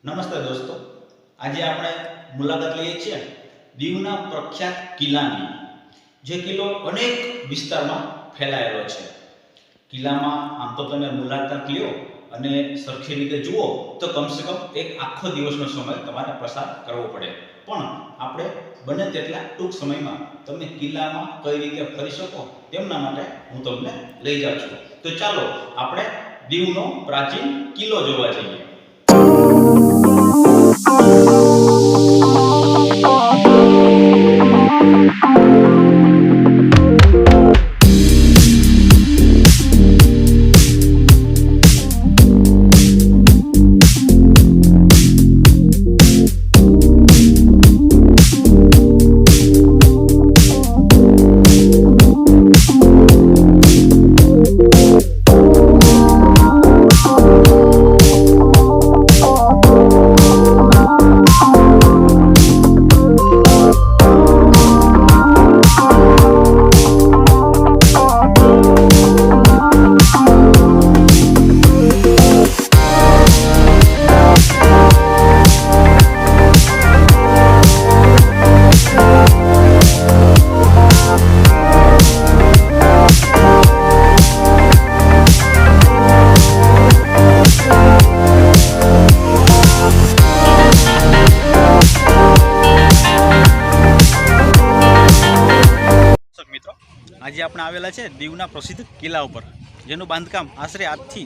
નમસ્તે દોસ્તો, આજે આપણે મુલાકાત લઈએ છીએ દીવના પ્રખ્યાત કિલ્લાની, જે કિલ્લો અનેક વિસ્તારમાં ફેલાયેલો છે. કિલ્લામાં આમ તો તમે મુલાકાત લ્યો અને સરખી રીતે જુઓ તો કમસે કમ એક આખો દિવસનો સમય તમારે પસાર કરવો પડે, પણ આપણે બને તેટલા ટૂંક સમયમાં તમે કિલ્લામાં કઈ રીતે ફરી શકો તેમના માટે હું તમને લઈ જાઉં છું. તો ચાલો આપણે દીવનો પ્રાચીન કિલ્લો જોવા જઈએ. આજે આપણે આવેલા છે દીવના પ્રસિદ્ધ કિલ્લા ઉપર, જેનું બાંધકામ આશરે આજથી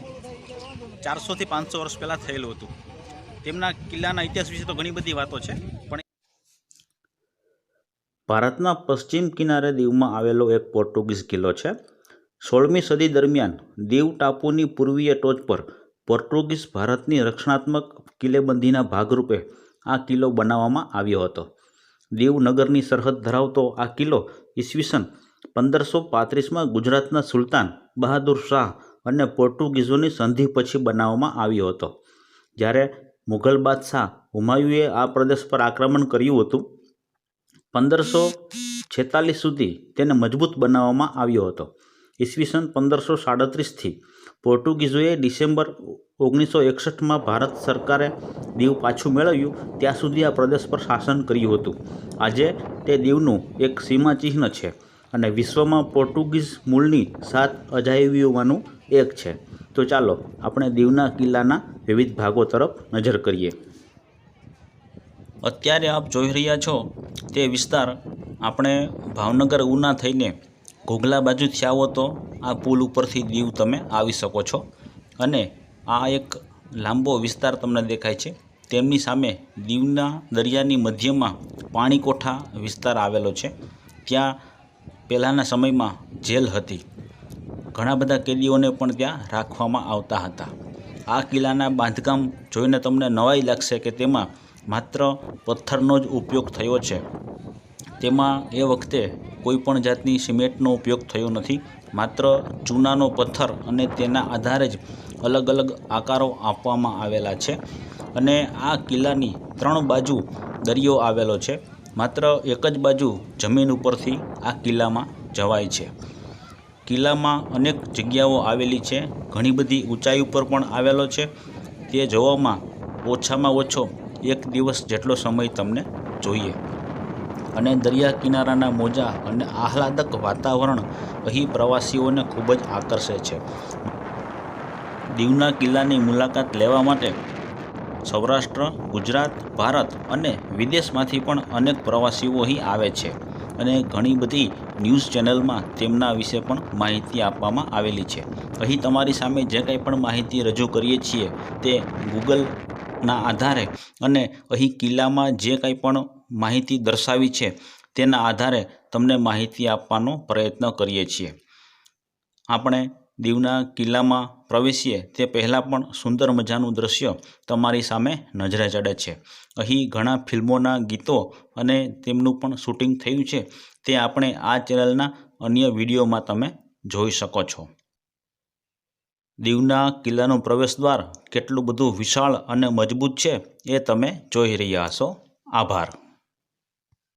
400 થી 500 વર્ષ પહેલાં થયેલું હતું. તેમના કિલ્લાના ઇતિહાસ વિશે તો ઘણી બધી વાતો છે, પણ ભારતના પશ્ચિમ કિનારે દીવમાં આવેલો એક પોર્ટુગીઝ કિલ્લો છે. 16મી સદી દરમિયાન દીવ ટાપુની પૂર્વીય ટોચ પર પોર્ટુગીઝ ભારતની રક્ષણાત્મક કિલ્લેબંધીના ભાગરૂપે આ કિલ્લો બનાવવામાં આવ્યો હતો. દીવ નગરની સરહદ ધરાવતો આ કિલ્લો ઈસવીસન 1535માં ગુજરાતના સુલતાન બહાદુર શાહ અને પોર્ટુગીઝોની સંધિ પછી બનાવવામાં આવ્યો હતો. જ્યારે મુઘલ બાદશાહ હુમાયુએ આ પ્રદેશ પર આક્રમણ કર્યું હતું, 1546 સુધી તેને મજબૂત બનાવવામાં આવ્યો હતો. ઈસવીસન 1537થી પોર્ટુગીઝોએ ડિસેમ્બર 1961માં ભારત સરકારે દીવ પાછું મેળવ્યું ત્યાં સુધી આ પ્રદેશ પર શાસન કર્યું હતું. આજે તે દીવનું એક સીમાચિહ્ન છે અને વિશ્વમાં પોર્ટુગીઝ મૂળની 7 અજાયબીઓમાંનું એક છે. તો ચાલો આપણે દીવના કિલ્લાના વિવિધ ભાગો તરફ નજર કરીએ. અત્યારે આપ જોઈ રહ્યા છો તે વિસ્તાર આપણે ભાવનગર ઉના થઈને ઘોઘલા બાજુથી આવો તો આ પુલ ઉપરથી દીવ તમે આવી શકો છો, અને આ એક લાંબો વિસ્તાર તમને દેખાય છે. તેમની સામે દીવના દરિયાની મધ્યમાં પાણીકોઠા વિસ્તાર આવેલો છે. ત્યાં પહેલાંના સમયમાં જેલ હતી. ઘણા બધા કેદીઓને પણ ત્યાં રાખવામાં આવતા હતા. આ કિલ્લાના બાંધકામ જોઈને તમને નવાઈ લાગશે કે તેમાં માત્ર પથ્થરનો જ ઉપયોગ થયો છે. તેમાં એ વખતે કોઈ પણ જાતની સિમેન્ટનો ઉપયોગ થયો નથી. માત્ર ચૂનાનો પથ્થર અને તેના આધારે જ અલગ અલગ આકારો આપવામાં આવેલા છે. અને આ કિલ્લાની 3 બાજુ દરિયો આવેલો છે. માત્ર એક જ બાજુ જમીન ઉપરથી આ કિલ્લામાં જવાય છે. કિલ્લામાં અનેક જગ્યાઓ આવેલી છે. ઘણી બધી ઊંચાઈ ઉપર પણ આવેલો છે. તે જોવામાં ઓછામાં ઓછો 1 દિવસ જેટલો સમય તમને જોઈએ. અને દરિયા કિનારાના મોજા અને આહલાદક વાતાવરણ અહીં પ્રવાસીઓને ખૂબ જ આકર્ષે છે. દીવના કિલ્લાની મુલાકાત લેવા માટે સૌરાષ્ટ્ર, ગુજરાત, ભારત અને વિદેશમાંથી પણ અનેક પ્રવાસીઓ અહીં આવે છે. અને ઘણી બધી ન્યૂઝ ચેનલમાં તેમના વિશે પણ માહિતી આપવામાં આવેલી છે. અહીં તમારી સામે જે કંઈ પણ માહિતી રજૂ કરીએ છીએ તે ગૂગલના આધારે અને અહીં કિલ્લામાં જે કંઈ પણ માહિતી દર્શાવી છે તેના આધારે તમને માહિતી આપવાનો પ્રયત્ન કરીએ છીએ. આપણે દીવના કિલ્લામાં પ્રવેશીએ તે પહેલાં પણ સુંદર મજાનું દ્રશ્ય તમારી સામે નજરે ચડે છે. અહીં ઘણા ફિલ્મોના ગીતો અને તેમનું પણ શૂટિંગ થયું છે. તે આપણે આ ચેનલના અન્ય વિડીયોમાં તમે જોઈ શકો છો. દીવના કિલ્લાનું પ્રવેશદ્વાર કેટલું બધું વિશાળ અને મજબૂત છે એ તમે જોઈ રહ્યા હશો. આભાર.